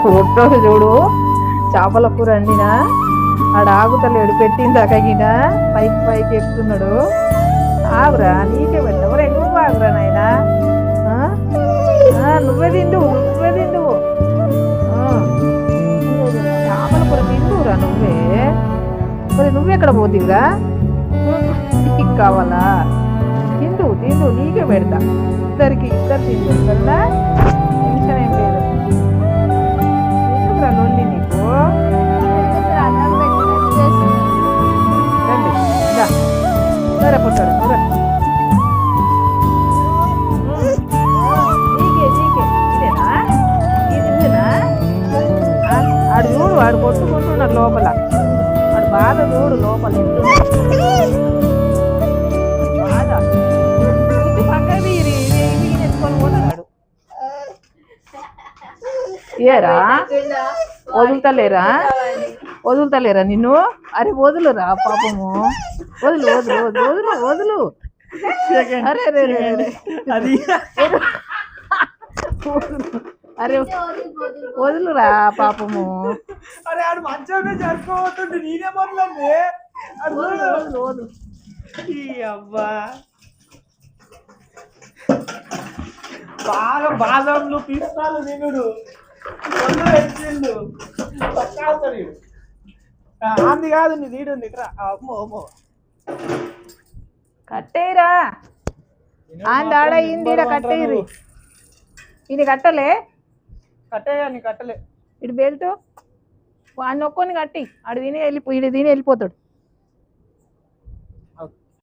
Photo చూడు, చేపల కూర అండినా ఆడ ఆగుతలేడు, పెట్టింది అకగిన పైకి పైకి ఎక్కుతున్నాడు. ఆగురా, నీకే పెట్టవరే, నువ్వు ఆగురా నాయనా, నువ్వే తిందువు, నువ్వే తిందువు. చేపల కూర తిందువురా నువ్వే. మరి నువ్వెక్కడ పోతివిరా? నీకు కావాలా? తిందువు తిందువు, నీకే పెడతా. ఇద్దరు తిందువు సరేనా, టెన్షన్ ఏం లేదు. ఎందుకురా లొల్లి నీకు? రండి సరే పుట్టాడు నీకే నీకే ఇదేనా, ఇదేనా? ఆడు చూడు, వాడు కొట్టుకుంటున్నాడు లోపల, వాడు బాధ చూడు లోపల బాధ. పక్కది ఎత్తుకొని పోతున్నాడు. ఏరా వదులుతలేరా నిన్ను? అరే వదులురా పాపము, వదులు వదులు వదులు వదులు. అరే అరే అరే అరే వదులురా పాపము. అరే ఆడు మంచిగా జరుపుకోవద్దు, నేనే మొదలండి. వదులు వదులు. అబ్బా బాగా బాదంలు పిస్తాలు తినుడు ఎక్కిండు అంది కాదు, నీ తీడుంది ఇట్రా. అమ్మో అమ్మో కట్టేరా, ఆడ ఇండి కట్టేరి. ఇది కట్టలే, కట్టేయా, నీ కట్టలే. ఇటు బెల్ట్ వాడిని ఒక్కొని కట్టి, ఆడు తిని వెళ్ళిపోతాడు.